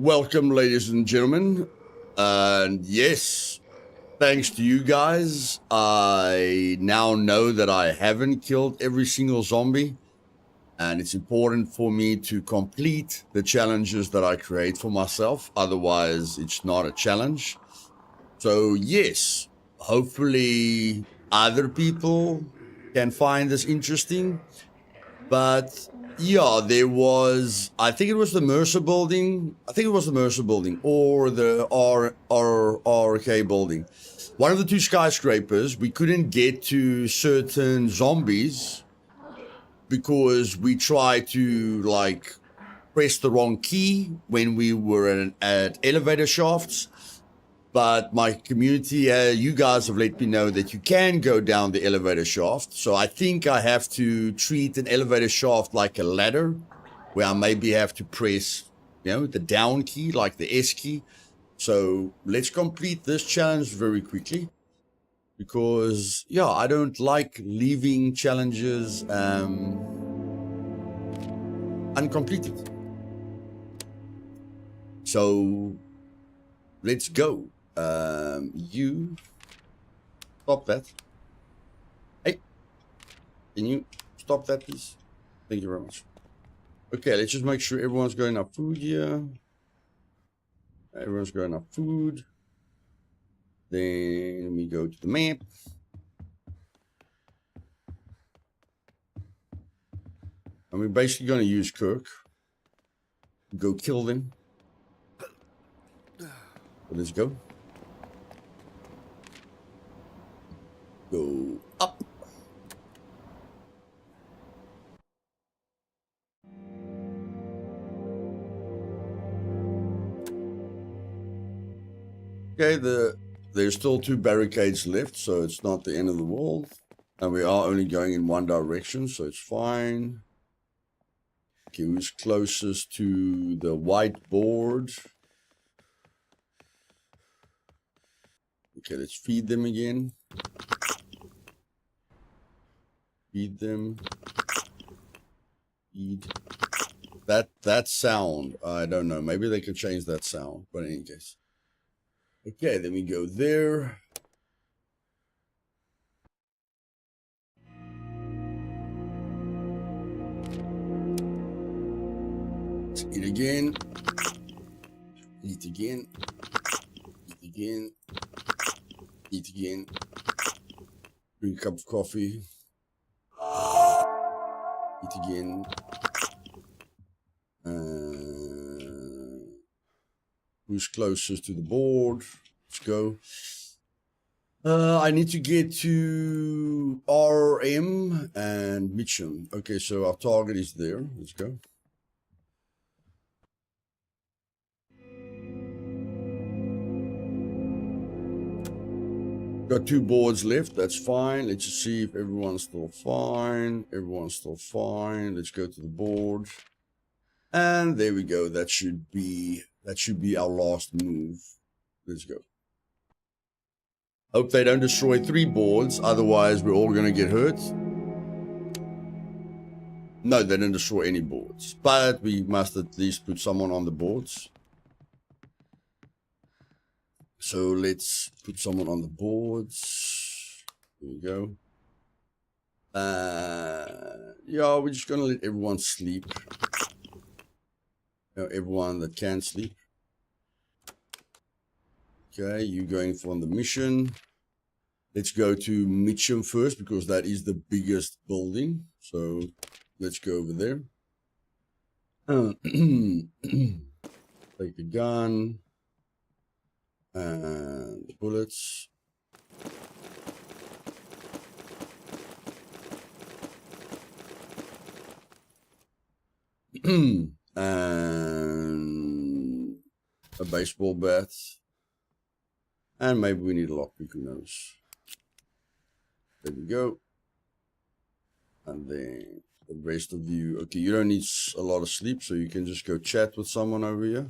Welcome, ladies and gentlemen. And yes, thanks to you guys, I now know that I haven't killed every single zombie. And it's important for me to complete the challenges that I create for myself. Otherwise, it's not a challenge. So yes, hopefully other people can find this interesting. But yeah, there was, I think it was the Mercer building. I think it was the Mercer building or the RK building. One of the two skyscrapers, we couldn't get to certain zombies because we tried to like press the wrong key when we were at elevator shafts. But my community, you guys have let me know that you can go down the elevator shaft. So I think I have to treat an elevator shaft like a ladder, where I maybe have to press, the down key, like the S key. So let's complete this challenge very quickly. Because, yeah, I don't like leaving challenges uncompleted. So let's go. You stop that. Hey, can you stop that, please? Thank you very much. Okay, let's just make sure everyone's got enough food here. Everyone's got enough food. Then we go to the map. And we're basically going to use Kirk. Go kill them. So let's go. Go up. Okay, there's still 2 barricades left, so it's not the end of the world. And we are only going in one direction, so it's fine. Okay, who's closest to the whiteboard? Okay, let's feed them again. Feed them. Feed. That sound, I don't know. Maybe they can change that sound, but in any case. Okay, then we go there. Let's eat again. Eat again. Eat again. Eat again. Drink a cup of coffee. Eat again. Who's closest to the board? Let's go. I need to get to RM and Mitchum. Okay, so our target is there. Let's go. Got 2 boards left. That's fine. Let's just see if everyone's still fine. Everyone's still fine. Let's go to the board. And there we go. That should be our last move. Let's go. Hope they don't destroy 3 boards. Otherwise, we're all going to get hurt. No, they didn't destroy any boards. But we must at least put someone on the boards. So let's put someone on the boards. There we go. Yeah, we're just going to let everyone sleep. Everyone that can sleep. Okay, you going for the mission. Let's go to Mitchum first because that is the biggest building. So let's go over there. Take the gun. And the bullets. And a baseball bat. And maybe we need a lockpick, who knows. There we go. And then the rest of you. Okay, you don't need a lot of sleep, so you can just go chat with someone over here.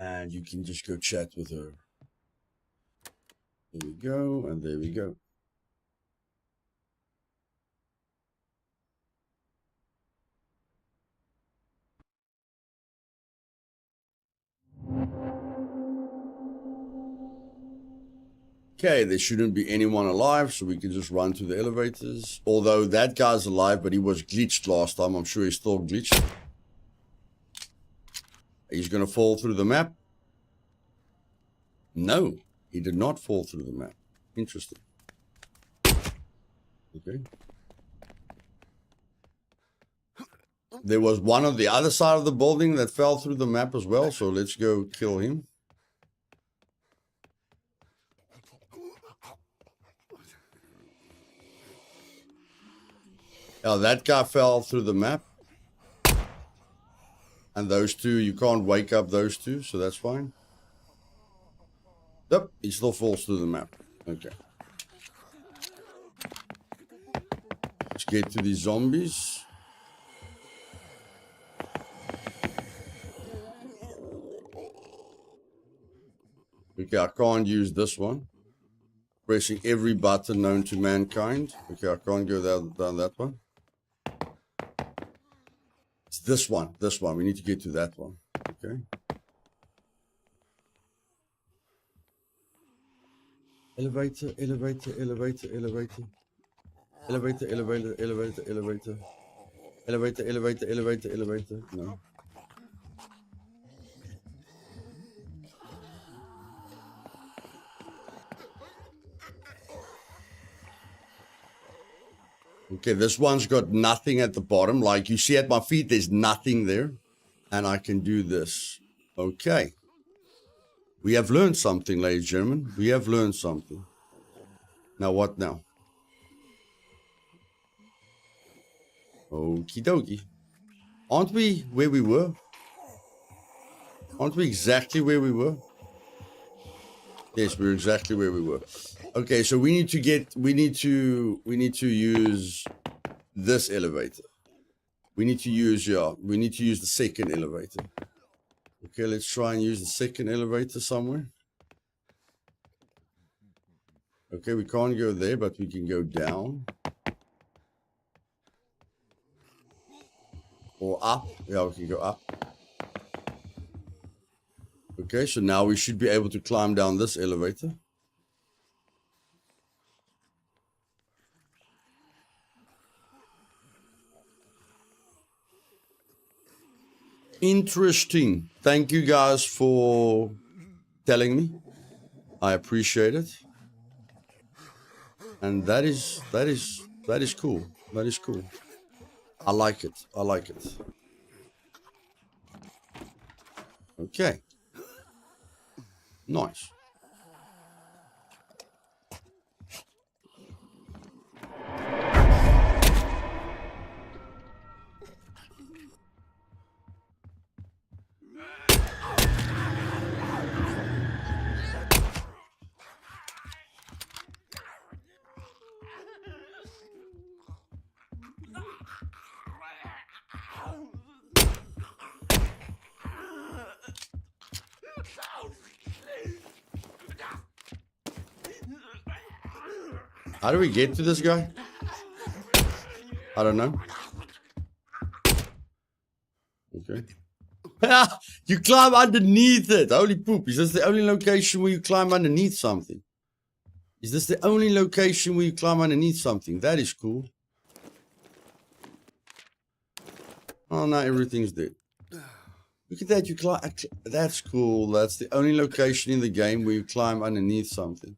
And you can just go chat with her. There we go, and there we go. Okay, there shouldn't be anyone alive, so we can just run to the elevators. Although that guy's alive, but he was glitched last time. I'm sure he's still glitched. He's going to fall through the map. No, he did not fall through the map. Interesting. Okay. There was one on the other side of the building that fell through the map as well, so let's go kill him. Now that guy fell through the map. And those two, you can't wake up those two, so that's fine. Yep, he still falls through the map. Okay. Let's get to these zombies. Okay, I can't use this one. Pressing every button known to mankind. Okay, I can't go down that one. It's this one. We need to get to that one. Okay. Elevator. No. Okay, this one's got nothing at the bottom. Like you see at my feet, there's nothing there. And I can do this. Okay. We have learned something, ladies and gentlemen. We have learned something. Now what now? Okie dokie. Aren't we where we were? Aren't we exactly where we were? Yes, we're exactly where we were. Okay, so we need to use this elevator. We need to use the second elevator. Okay, let's try and use the second elevator somewhere. Okay, we can't go there, but we can go down. Or up. Yeah, we can go up. Okay, so now we should be able to climb down this elevator. Interesting. Thank you guys for telling me. I appreciate it. And that is cool. That is cool. I like it. I like it. Okay. Nice. How do we get to this guy? I don't know. Okay. You climb underneath it. Holy poop. Is this the only location where you climb underneath something? Is this the only location where you climb underneath something? That is cool. Oh, now everything's dead. Look at that. You climb. That's cool. That's the only location in the game where you climb underneath something.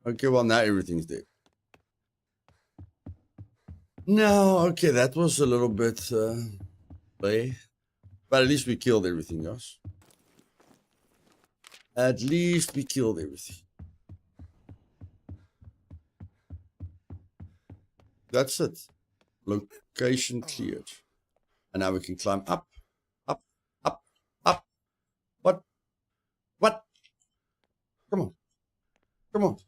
Okay, well, now everything's dead. No, okay, that was a little bit play. But at least we killed everything, guys. At least we killed everything. That's it. Location cleared. And now we can climb up, up, up, up. What? What? Come on. Come on.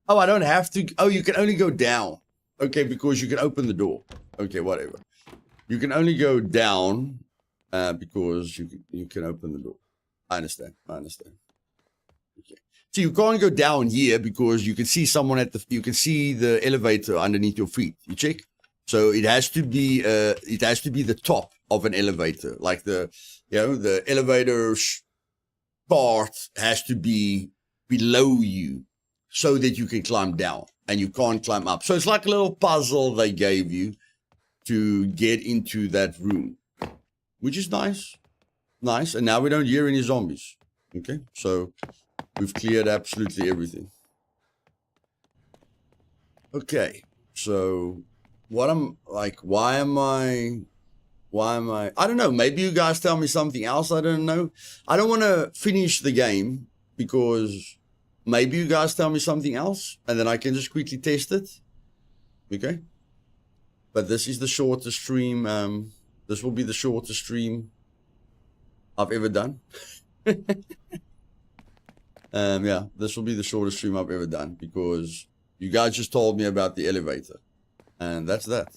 Oh, I don't have to. Oh, you can only go down. Okay, because you can open the door. Okay, whatever. You can only go down because you can open the door. I understand. Okay. So you can't go down here because you can see someone you can see the elevator underneath your feet. You check. So it has to be the top of an elevator, like the elevator part has to be below you so that you can climb down and you can't climb up. So it's like a little puzzle they gave you to get into that room, which is nice. Nice. And now we don't hear any zombies. Okay. So we've cleared absolutely everything. Okay. So what I'm like, why am I, I don't know. Maybe you guys tell me something else. I don't know. I don't want to finish the game because maybe you guys tell me something else and then I can just quickly test it. Okay. But this is the shortest stream. This will be the shortest stream I've ever done. Yeah, this will be the shortest stream I've ever done because you guys just told me about the elevator. And that's that.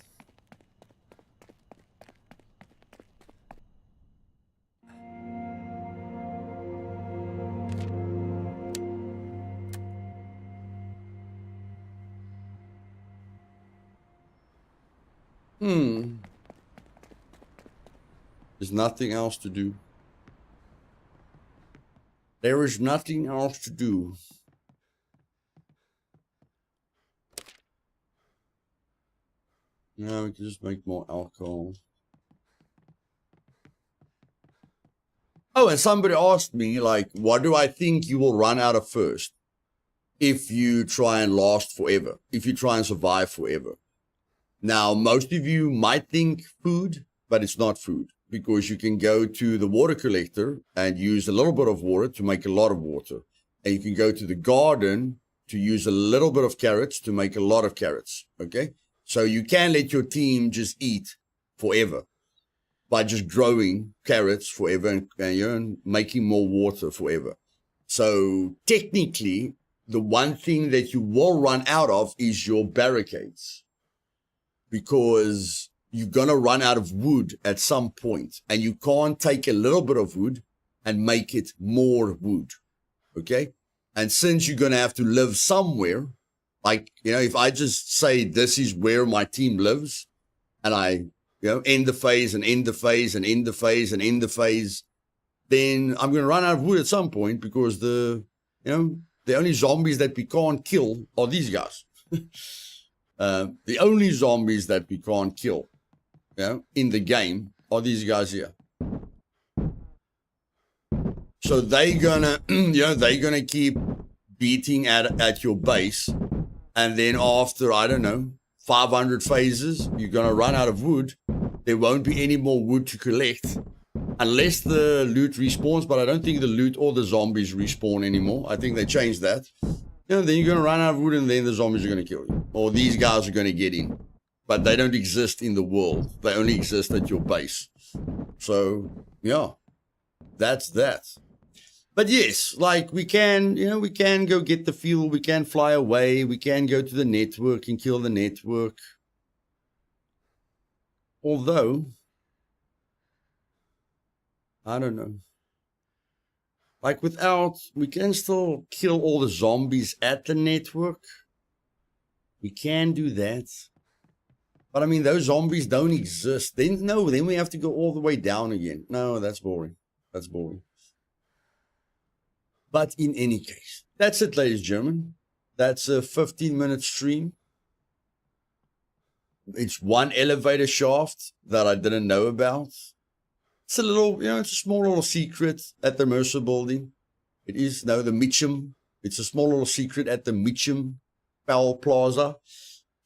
There's nothing else to do. There is nothing else to do. Yeah, we can just make more alcohol. Oh, and somebody asked me, like, what do I think you will run out of first if you try and last forever, if you try and survive forever? Now, most of you might think food, but it's not food because you can go to the water collector and use a little bit of water to make a lot of water. And you can go to the garden to use a little bit of carrots to make a lot of carrots, okay? So you can let your team just eat forever by just growing carrots forever and making more water forever. So technically, the one thing that you will run out of is your barricades because you're going to run out of wood at some point and you can't take a little bit of wood and make it more wood, okay? And since you're going to have to live somewhere, like, if I just say this is where my team lives and I, end the phase and end the phase and end the phase and end the phase, then I'm going to run out of wood at some point because the only zombies that we can't kill are these guys. The only zombies that we can't kill, in the game are these guys here. So they're gonna, they're gonna keep beating at your base. And then after, I don't know, 500 phases, you're going to run out of wood. There won't be any more wood to collect unless the loot respawns. But I don't think the loot or the zombies respawn anymore. I think they changed that. Then you're going to run out of wood and then the zombies are going to kill you. Or these guys are going to get in. But they don't exist in the world. They only exist at your base. So, yeah, that's that. But yes, like we can go get the fuel, we can fly away, we can go to the network and kill the network. Although, I don't know. Like we can still kill all the zombies at the network. We can do that. But I mean, those zombies don't exist. Then we have to go all the way down again. No, that's boring. That's boring. But in any case, that's it, ladies and gentlemen. That's a 15-minute stream. It's one elevator shaft that I didn't know about. It's a little, it's a small little secret at the Mercer building. It is, the Mitchum. It's a small little secret at the Mitchum Powell Plaza.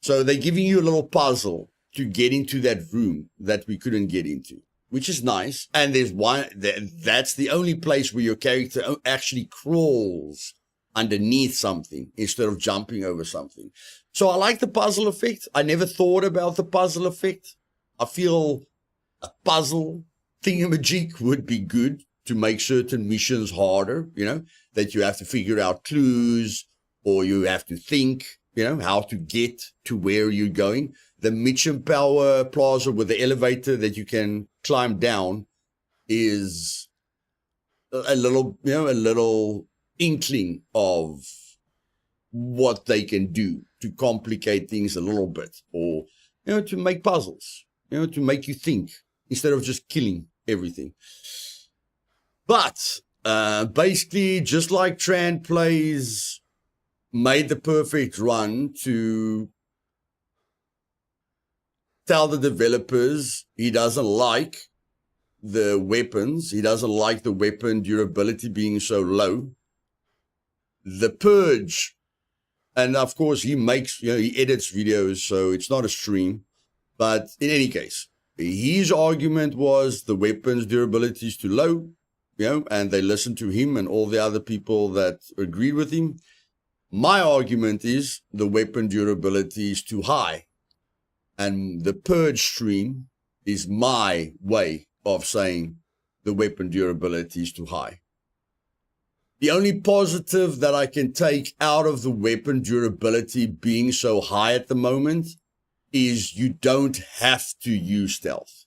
So they're giving you a little puzzle to get into that room that we couldn't get into, which is nice. And there's one, that's the only place where your character actually crawls underneath something instead of jumping over something. So I like the puzzle effect. I never thought about the puzzle effect. I feel a puzzle thingamajig would be good to make certain missions harder, that you have to figure out clues or you have to think, how to get to where you're going. The Mitchum Power Plaza with the elevator that you can climb down is a little inkling of what they can do to complicate things a little bit, or to make puzzles, to make you think instead of just killing everything. But Basically, just like Tran Plays made the perfect run to tell the developers he doesn't like the weapons. He doesn't like the weapon durability being so low. The Purge, and of course he makes, he edits videos, so it's not a stream. But in any case, his argument was the weapon's durability is too low, and they listened to him and all the other people that agreed with him. My argument is the weapon durability is too high. And the Purge stream is my way of saying the weapon durability is too high. The only positive that I can take out of the weapon durability being so high at the moment is you don't have to use stealth.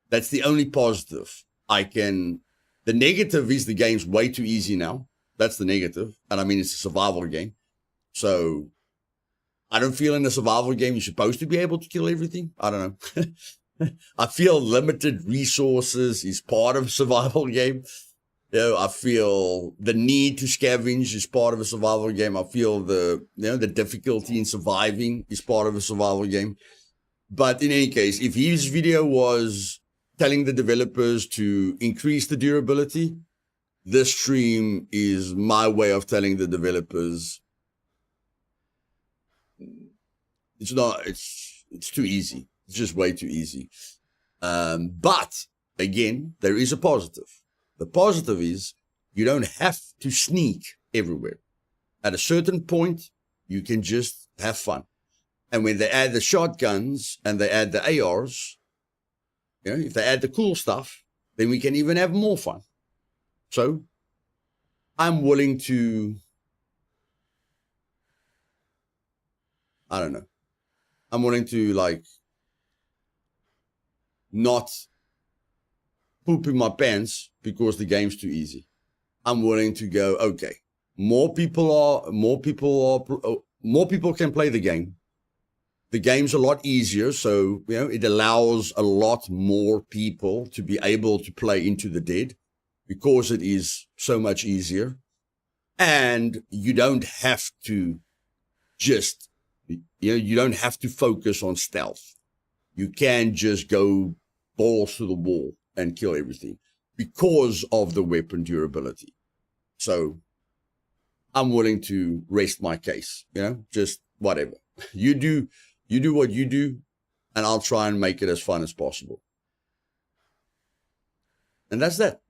That's the only positive I can. The negative is the game's way too easy now. That's the negative. And I mean, it's a survival game. So I don't feel in a survival game you're supposed to be able to kill everything. I don't know. I feel limited resources is part of a survival game. I feel the need to scavenge is part of a survival game. I feel the difficulty in surviving is part of a survival game. But in any case, if his video was telling the developers to increase the durability, this stream is my way of telling the developers it's too easy. It's just way too easy. But again, there is a positive. The positive is you don't have to sneak everywhere. At a certain point, you can just have fun. And when they add the shotguns and they add the ARs, if they add the cool stuff, then we can even have more fun. So I'm willing to, I'm willing to not poop in my pants because the game's too easy. I'm willing to go, okay, more people can play the game. The game's a lot easier, so it allows a lot more people to be able to play Into the Dead because it is so much easier. And you don't have to just, you don't have to focus on stealth. You can just go balls to the wall and kill everything because of the weapon durability. So I'm willing to rest my case, just whatever. You do what you do, and I'll try and make it as fun as possible. And that's that.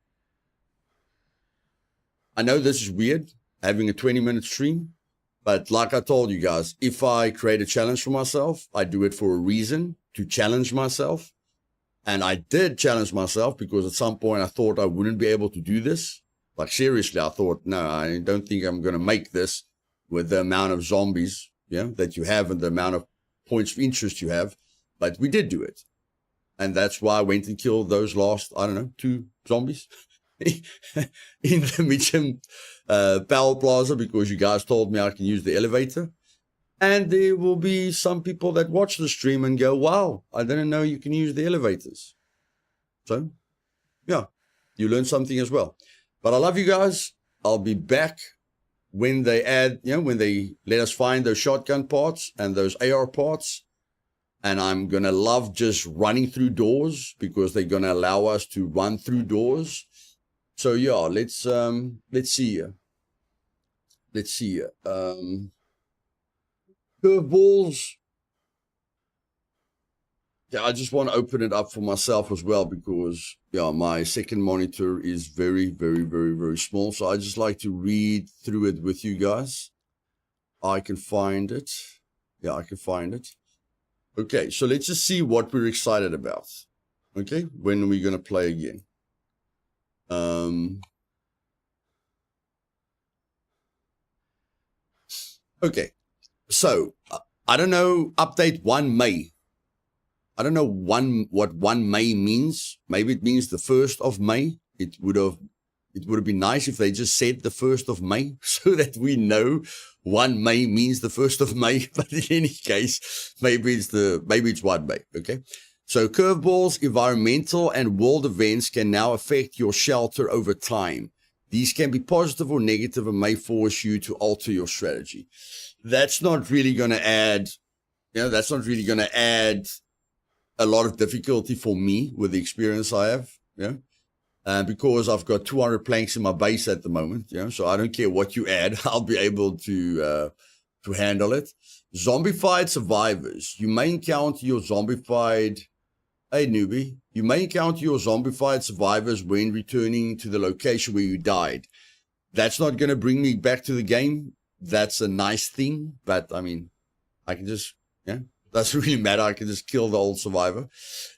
I know this is weird, having a 20-minute stream, but like I told you guys, if I create a challenge for myself, I do it for a reason, to challenge myself. And I did challenge myself because at some point I thought I wouldn't be able to do this. Like seriously, I thought, no, I don't think I'm going to make this with the amount of zombies, that you have and the amount of points of interest you have. But we did do it. And that's why I went and killed those last, 2 zombies in the Mitcham Powell Plaza because you guys told me I can use the elevator. And there will be some people that watch the stream and go, wow, I didn't know you can use the elevators. So, yeah, you learned something as well. But I love you guys. I'll be back when they add, when they let us find those shotgun parts and those AR parts. And I'm going to love just running through doors because they're going to allow us to run through doors. So, yeah, let's see here. Curveballs. Yeah, I just want to open it up for myself as well because, my second monitor is very, very, very, very small. So I just like to read through it with you guys. I can find it. Yeah, I can find it. Okay, so let's just see what we're excited about. Okay, when we're going to play again. Okay. So, I don't know, update 1 May. I don't know what 1 May means. Maybe it means the 1st of May. It would have been nice if they just said the 1st of May so that we know 1 May means the 1st of May. But in any case, maybe it's 1 May. Okay. So curveballs, environmental, and world events can now affect your shelter over time. These can be positive or negative and may force you to alter your strategy. That's not really going to add, that's not really going to add a lot of difficulty for me with the experience I have, because I've got 200 planks in my base at the moment, so I don't care what you add, I'll be able to handle it. Zombified survivors. You may encounter your zombified, hey newbie, you may encounter your zombified survivors when returning to the location where you died. That's not going to bring me back to the game. That's a nice thing, but I mean, I can just, doesn't really matter. I can just kill the old survivor.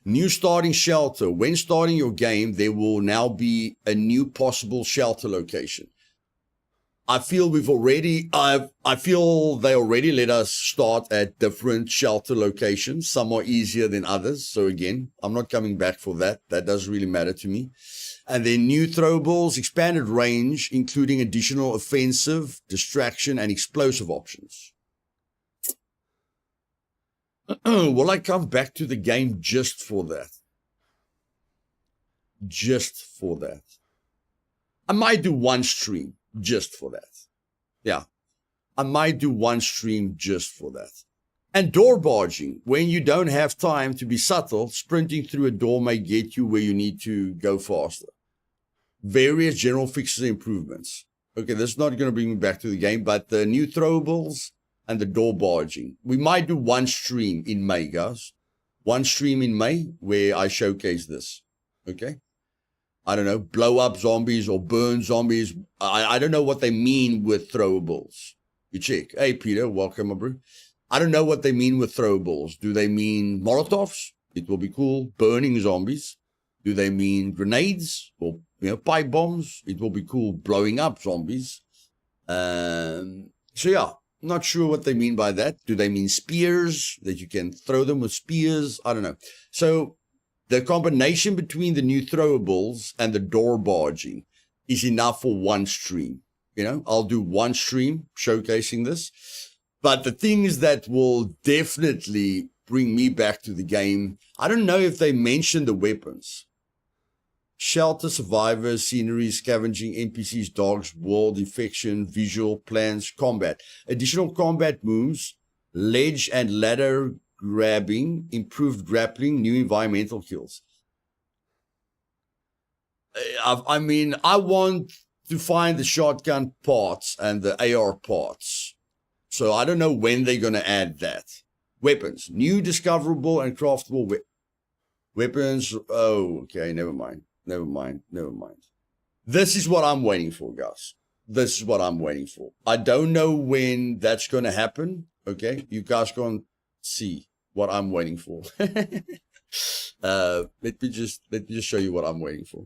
New starting shelter. When starting your game, there will now be a new possible shelter location. I feel I feel they already let us start at different shelter locations. Some are easier than others. So again, I'm not coming back for that. That doesn't really matter to me. And then new throwables, expanded range, including additional offensive, distraction, and explosive options. Will I come back to the game just for that? Just for that. I might do one stream just for that. Yeah. I might do one stream just for that. And door barging. When you don't have time to be subtle, sprinting through a door may get you where you need to go faster. Various general fixes and improvements. Okay, this is not going to bring me back to the game, but the new throwables and the door barging. We might do one stream in May, guys. One stream in May where I showcase this. Okay? I don't know, blow up zombies or burn zombies. I don't know what they mean with throwables. You check. Hey, Peter, welcome, my bro. I don't know what they mean with throwables. Do they mean Molotovs? It will be cool. Burning zombies. Do they mean grenades or pipe bombs? It will be cool. Blowing up zombies. So yeah, not sure what they mean by that. Do they mean spears, that you can throw them with spears? I don't know. So the combination between the new throwables and the door barging is enough for one stream. I'll do one stream showcasing this. But the things that will definitely bring me back to the game, I don't know if they mentioned the weapons. Shelter, survivors, scenery, scavenging, NPCs, dogs, world, infection, visual, plans, combat. Additional combat moves, ledge and ladder grabbing, improved grappling, new environmental kills. I mean, I want to find the shotgun parts and the AR parts. So I don't know when they're going to add that. Weapons, new discoverable and craftable weapons. Oh, okay, never mind. This is what I'm waiting for, guys. This is what I'm waiting for. I don't know when that's going to happen. Okay, you guys can see what I'm waiting for. Let me just show you what I'm waiting for.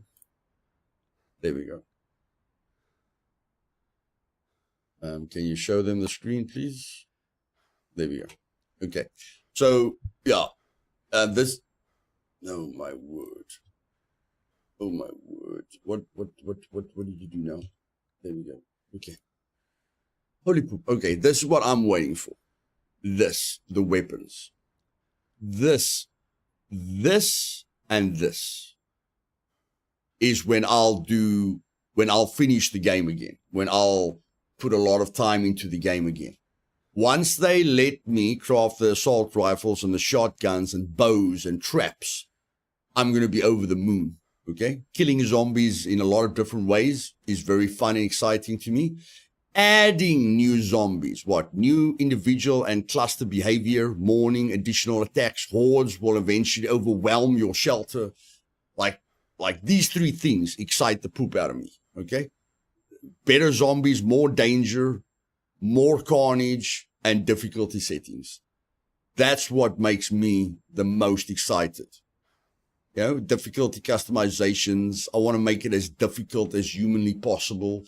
There we go. Can you show them the screen, please? There we go. Okay. So yeah, this. Oh my word. Oh my word. What did you do now? There we go. Okay. Holy poop. Okay, this is what I'm waiting for. The weapons. This, and this is when I'll finish the game again. When I'll put a lot of time into the game again. Once they let me craft the assault rifles and the shotguns and bows and traps, I'm going to be over the moon. Okay? Killing zombies in a lot of different ways is very fun and exciting to me. Adding new zombies, new individual and cluster behavior, mourning, additional attacks, hordes will eventually overwhelm your shelter. Like these three things excite the poop out of me. Okay? Better zombies, more danger, more carnage, and difficulty settings. That's what makes me the most excited. Difficulty customizations. I want to make it as difficult as humanly possible.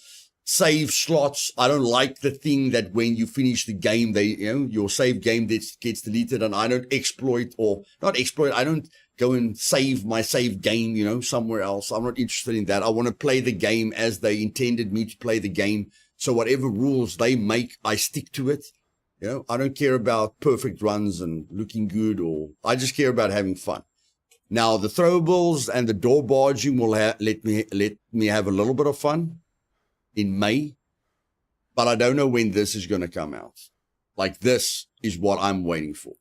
Save slots. I don't like the thing that when you finish the game, your save game gets deleted, and I don't I don't go and save my save game, somewhere else. I'm not interested in that. I want to play the game as they intended me to play the game. So whatever rules they make, I stick to it. I don't care about perfect runs and looking good, I just care about having fun. Now, the throwables and the door barging will let me have a little bit of fun in May, but I don't know when this is going to come out. Like, this is what I'm waiting for.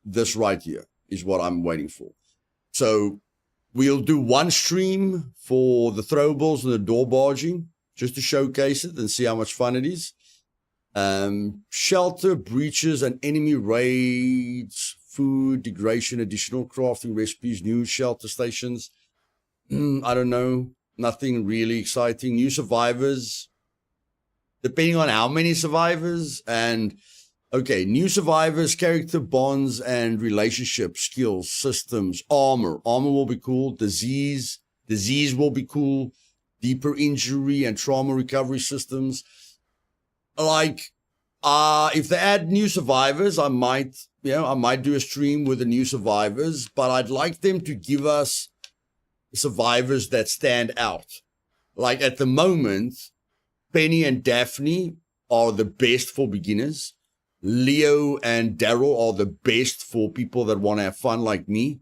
This right here is what I'm waiting for. So we'll do one stream for the throwables and the door barging just to showcase it and see how much fun it is. Shelter, breaches, and enemy raids, food, degradation, additional crafting recipes, new shelter stations. I don't know. Nothing really exciting. New survivors, depending on how many survivors. And okay, new survivors, character bonds and relationship skills, systems, armor. Armor will be cool. Disease will be cool. Deeper injury and trauma recovery systems. Like, if they add new survivors, I might do a stream with the new survivors, but I'd like them to give us survivors that stand out. Like, at the moment, Penny and Daphne are the best for beginners. Leo and Daryl are the best for people that want to have fun like me.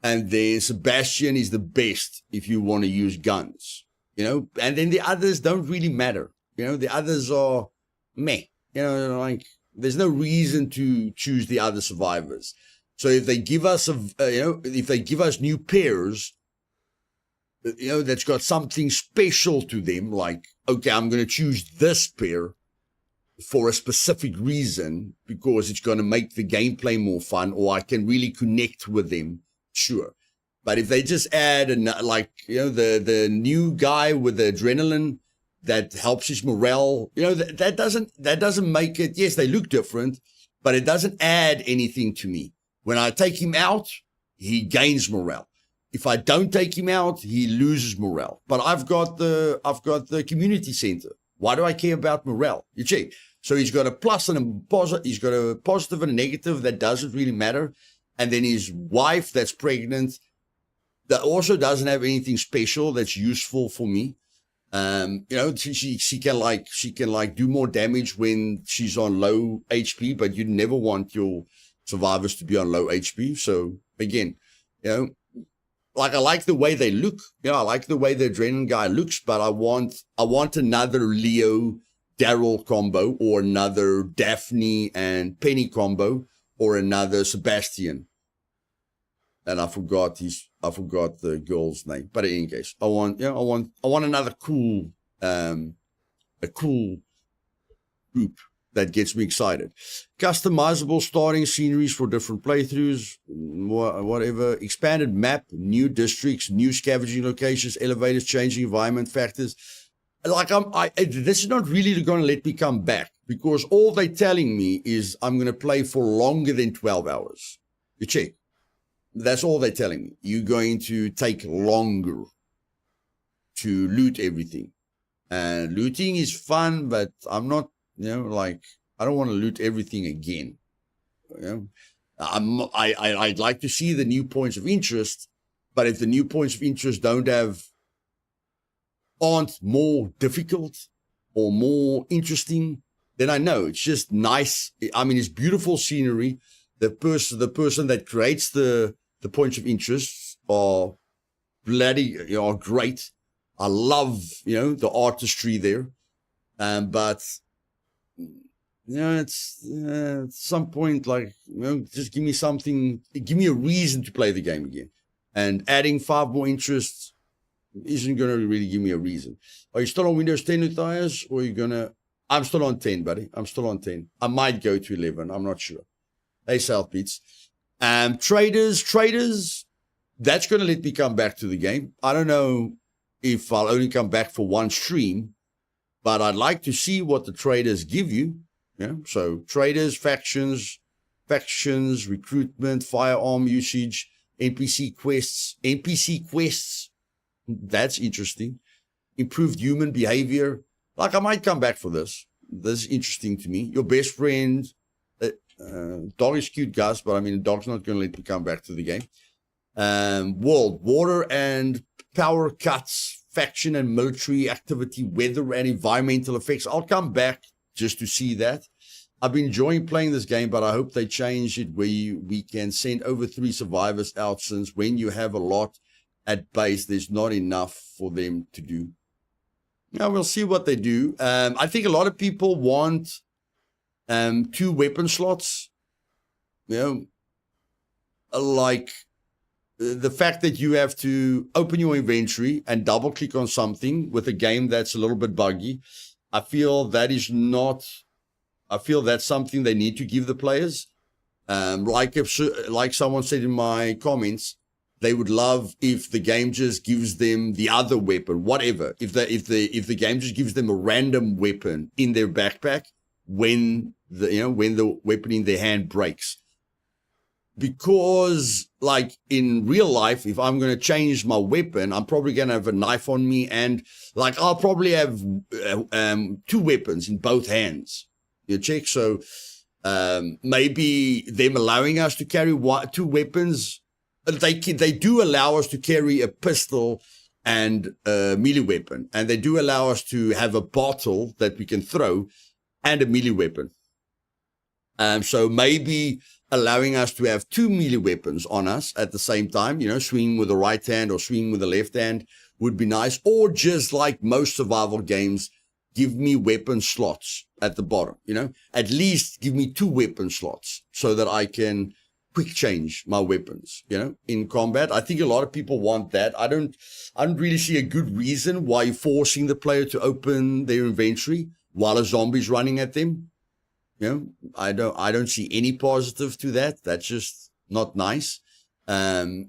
And then Sebastian is the best if you want to use guns, and then the others don't really matter. The others are meh, like there's no reason to choose the other survivors. So if they give us if they give us new pairs, that's got something special to them, like, okay, I'm going to choose this pair for a specific reason because it's going to make the gameplay more fun, or I can really connect with them, sure. But if they just add the new guy with the adrenaline that helps his morale, that doesn't make it. Yes, they look different, but it doesn't add anything to me. When I take him out, he gains morale. If I don't take him out, he loses morale. But I've got the community center. Why do I care about morale? You check. So he's got a plus and a positive. He's got a positive and a negative that doesn't really matter. And then his wife that's pregnant, that also doesn't have anything special that's useful for me. She can do more damage when she's on low HP, but you never want your survivors to be on low HP. So again, I like the way they look. I like the way the adrenaline guy looks, but I want another Leo Daryl combo, or another Daphne and Penny combo, or another Sebastian. And I forgot the girl's name. But in any case, I want another cool, a cool group that gets me excited. Customizable starting sceneries for different playthroughs, whatever. Expanded map, new districts, new scavenging locations, elevators, changing environment factors. Like, this is not really going to let me come back, because all they're telling me is I'm going to play for longer than 12 hours. You check. That's all they're telling me. You're going to take longer to loot everything. And looting is fun, but I'm not, I don't want to loot everything again. I'd like to see the new points of interest, but if the new points of interest aren't more difficult or more interesting, then I know it's just nice. I mean, it's beautiful scenery. The person that creates the points of interest are bloody, are great. I love, the artistry there. But, it's at some point, just give me something, give me a reason to play the game again. And adding 5 more interests isn't going to really give me a reason. Are you still on Windows 10, Luthais, or are you going to... I'm still on 10, buddy. I'm still on 10. I might go to 11. I'm not sure. Hey, South Beats. Traders, that's going to let me come back to the game. I don't know if I'll only come back for one stream, but I'd like to see what the traders give you. So traders, factions, recruitment, firearm usage, NPC quests. That's interesting. Improved human behavior. I might come back for this. This is interesting to me. Your best friend, dog is cute, Gus, but the dog's not going to let me come back to the game. Water and power cuts, faction and military activity, weather and environmental effects. I'll come back just to see that. I've been enjoying playing this game, but I hope they change it where we can send over 3 survivors out, since when you have a lot at base, there's not enough for them to do. Now, we'll see what they do. I think a lot of people want 2 weapon slots. Like the fact that you have to open your inventory and double click on something with a game that's a little bit buggy. I feel that's something they need to give the players. Like someone said in my comments, they would love if the game just gives them the other weapon, whatever. If the game just gives them a random weapon in their backpack when the weapon in their hand breaks. Because, like, in real life, if I'm going to change my weapon, I'm probably going to have a knife on me, and, like, I'll probably have 2 weapons in both hands. You check? So, maybe them allowing us to carry 2 weapons. They do allow us to carry a pistol and a melee weapon. And they do allow us to have a bottle that we can throw and a melee weapon. So maybe allowing us to have 2 melee weapons on us at the same time, swinging with the right hand or swinging with the left hand would be nice. Or just like most survival games, give me weapon slots at the bottom, at least give me 2 weapon slots so that I can quick change my weapons, in combat. I think a lot of people want that. I don't really see a good reason why you're forcing the player to open their inventory while a zombie's running at them. I don't see any positive to that. That's just not nice. The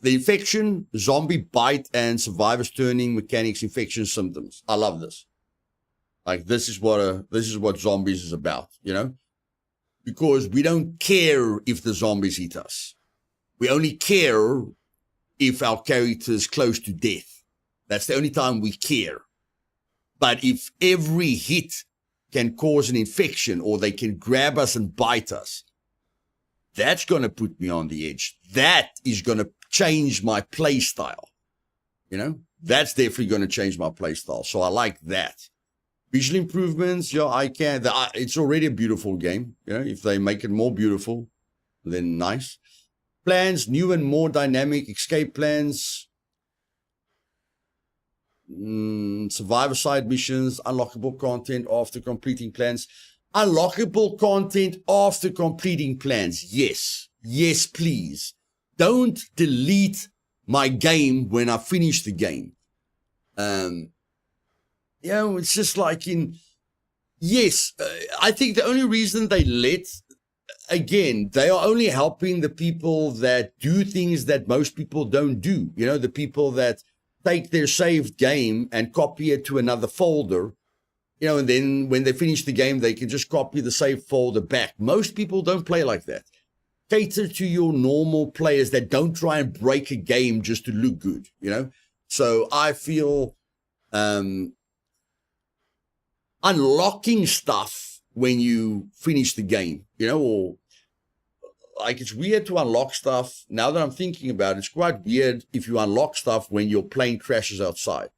infection, zombie bite, and survivors turning mechanics, infection symptoms. I love this. Like, this is what zombies is about, because we don't care if the zombies eat us. We only care if our character is close to death. That's the only time we care. But if every hit can cause an infection, or they can grab us and bite us, that's going to put me on the edge. That is going to change my play style. That's definitely going to change my play style. So I like that. Visual improvements, I can. It's already a beautiful game. If they make it more beautiful, then nice. Plans, new and more dynamic escape plans. Survivor side missions, unlockable content after completing plans. Unlockable content after completing plans. Yes, please. Don't delete my game when I finish the game. It's just like I think the only reason they are only helping the people that do things that most people don't do. The people that take their saved game and copy it to another folder, and then when they finish the game, they can just copy the saved folder back. Most people don't play like that. Cater to your normal players that don't try and break a game just to look good, So I feel unlocking stuff when you finish the game, or like, it's weird to unlock stuff. Now that I'm thinking about it, it's quite weird if you unlock stuff when your plane crashes outside.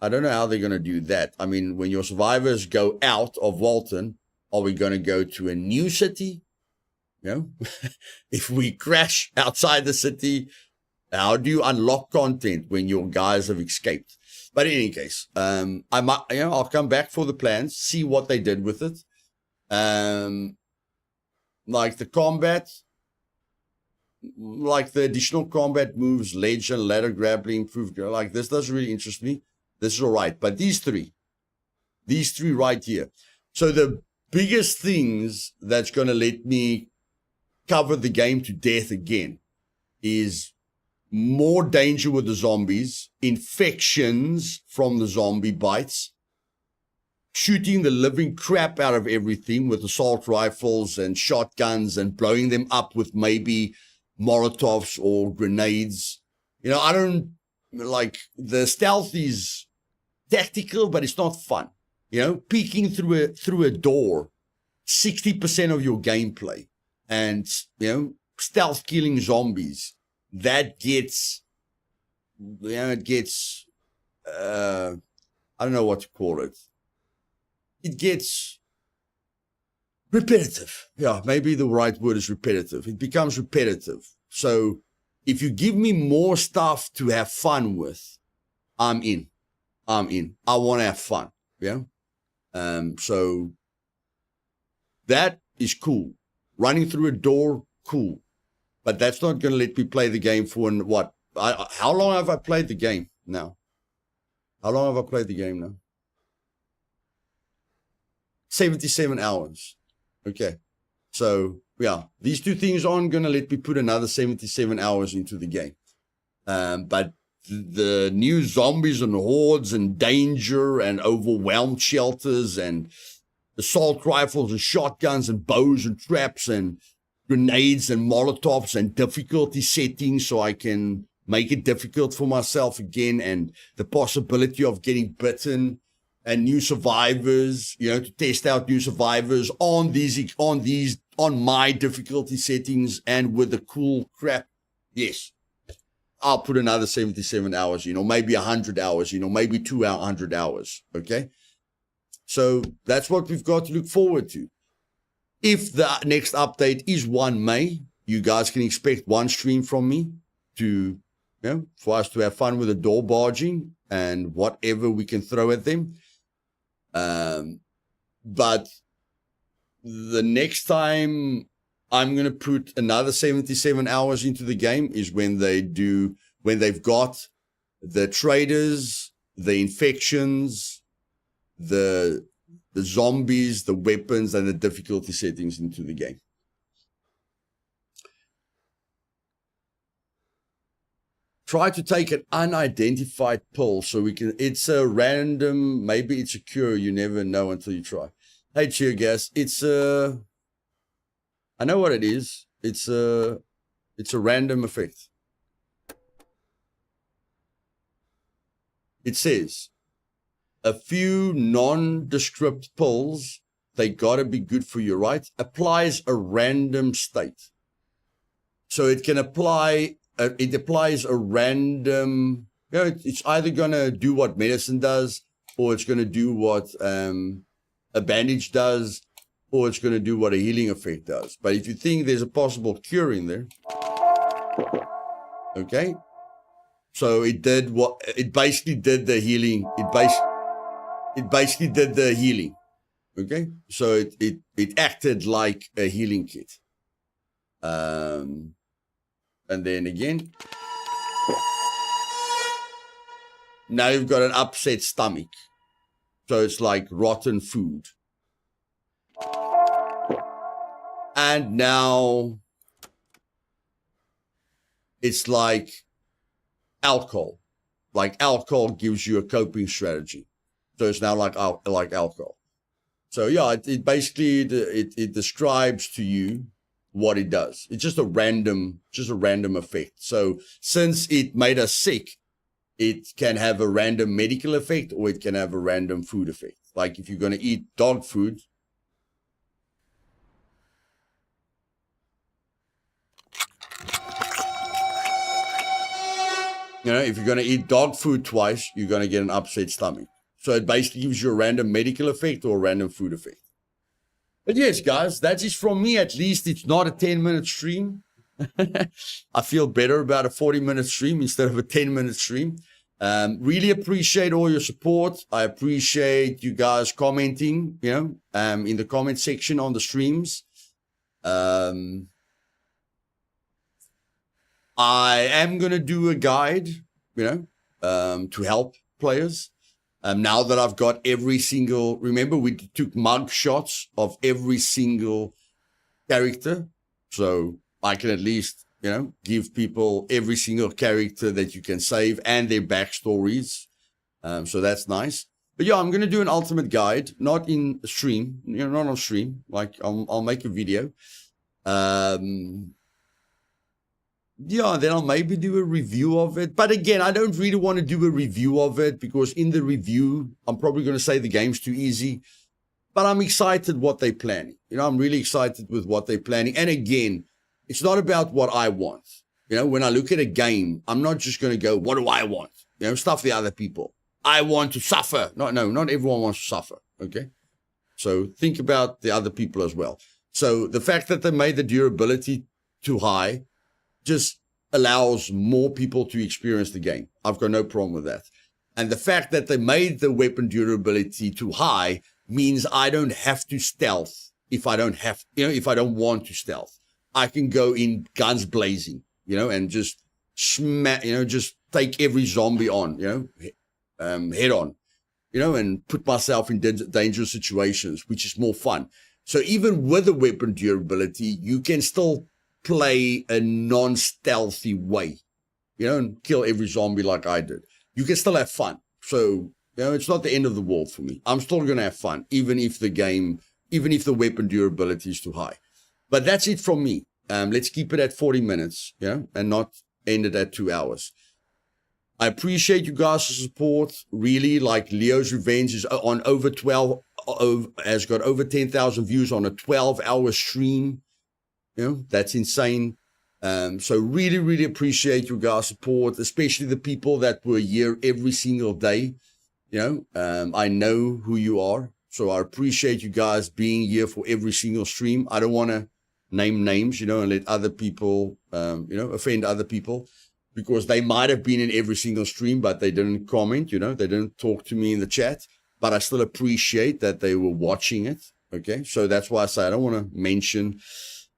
I don't know how they're going to do that. I mean, when your survivors go out of Walton, are we going to go to a new city? If we crash outside the city, how do you unlock content when your guys have escaped? But in any case, I'll come back for the plans, see what they did with it. Like the combat, like the additional combat moves, ledge and ladder grappling, improved. Like, this doesn't really interest me. This is all right. But these three right here. So the biggest things that's going to let me cover the game to death again is more danger with the zombies, infections from the zombie bites, shooting the living crap out of everything with assault rifles and shotguns and blowing them up with maybe Molotovs or grenades. I don't like the stealth is tactical, but it's not fun. Peeking through a door, 60% of your gameplay, and stealth killing zombies, that gets I don't know what to call it. It gets repetitive. Yeah, maybe the right word is repetitive. It becomes repetitive. So if you give me more stuff to have fun with, I'm in. I want to have fun. Yeah. So that is cool. Running through a door, cool. But that's not going to let me play the game for what? How long have I played the game now? 77 hours. Okay. So, yeah, these two things aren't going to let me put another 77 hours into the game. But the new zombies and hordes and danger and overwhelmed shelters and assault rifles and shotguns and bows and traps and grenades and molotovs and difficulty settings so I can make it difficult for myself again, and the possibility of getting bitten and new survivors, to test out new survivors on my difficulty settings and with the cool crap. Yes, I'll put another 77 hours, maybe 100 hours, maybe 200 hours. Okay. So that's what we've got to look forward to. If the next update is 1 May, you guys can expect one stream from me for us to have fun with the door barging and whatever we can throw at them. But the next time I'm going to put another 77 hours into the game is when they've got the traders, the infections, the zombies, the weapons, and the difficulty settings into the game. Try to take an unidentified pill so it's a random, maybe it's a cure, you never know until you try. Hey, Cheer Gas, I know what it is. It's a random effect. It says, a few nondescript pills, they gotta be good for you, right? Applies a random state. So it can apply, it applies a random, it's either gonna do what medicine does, or it's gonna do what a bandage does, or it's gonna do what a healing effect does. But if you think there's a possible cure in there, okay? So it basically did the healing. It basically did the healing. Okay. So it acted like a healing kit. And then again, now you've got an upset stomach. So it's like rotten food. And now it's like alcohol. Like alcohol gives you a coping strategy. So it's now like alcohol. So yeah, it basically it describes to you what it does. It's just a random effect. So since it made us sick, it can have a random medical effect, or it can have a random food effect. Like if you're going to eat dog food, if you're going to eat dog food twice, you're going to get an upset stomach. So it basically gives you a random medical effect or a random food effect. But yes, guys, that is from me. At least it's not a 10-minute stream. I feel better about a 40-minute stream instead of a 10-minute stream. Really appreciate all your support. I appreciate you guys commenting, in the comment section on the streams. I am going to do a guide, to help players. Now that I've got remember we took mug shots of every single character. So I can at least, give people every single character that you can save and their backstories. So that's nice. But yeah, I'm going to do an ultimate guide, not in stream, not on stream. Like I'll make a video. Yeah, then I'll maybe do a review of it. But again, I don't really want to do a review of it because in the review, I'm probably going to say the game's too easy. But I'm excited what they're planning. I'm really excited with what they're planning. And again, it's not about what I want. When I look at a game, I'm not just going to go, what do I want? Stuff the other people. I want to suffer. No, not everyone wants to suffer. Okay. So think about the other people as well. So the fact that they made the durability too high just allows more people to experience the game. I've got no problem with that. And the fact that they made the weapon durability too high means I don't have to stealth if I don't have, if I don't want to stealth. I can go in guns blazing, and just smack, just take every zombie on, head on, and put myself in dangerous situations, which is more fun. So even with the weapon durability, you can still play a non-stealthy way, and kill every zombie like I did. You can still have fun. So, it's not the end of the world for me. I'm still going to have fun, even if the weapon durability is too high. But that's it from me. Let's keep it at 40 minutes, and not end it at 2 hours. I appreciate you guys' support. Really, like Leo's Revenge is on has got over 10,000 views on a 12-hour stream. That's insane. So really, really appreciate you guys' support, especially the people that were here every single day. I know who you are. So I appreciate you guys being here for every single stream. I don't want to name names, and let other people, offend other people, because they might have been in every single stream, but they didn't comment, they didn't talk to me in the chat, but I still appreciate that they were watching it. Okay. So that's why I say I don't want to mention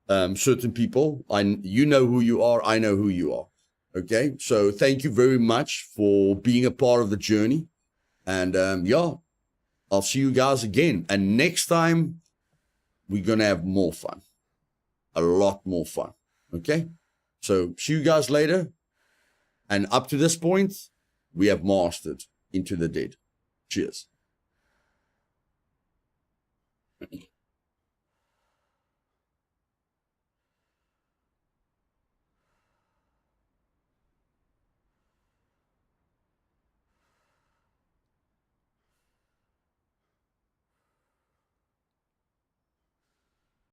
certain people. You know who you are. I know who you are. Okay. So thank you very much for being a part of the journey. And I'll see you guys again. And next time we're going to have more fun, a lot more fun. Okay. So see you guys later. And up to this point, we have mastered Into the Dead. Cheers.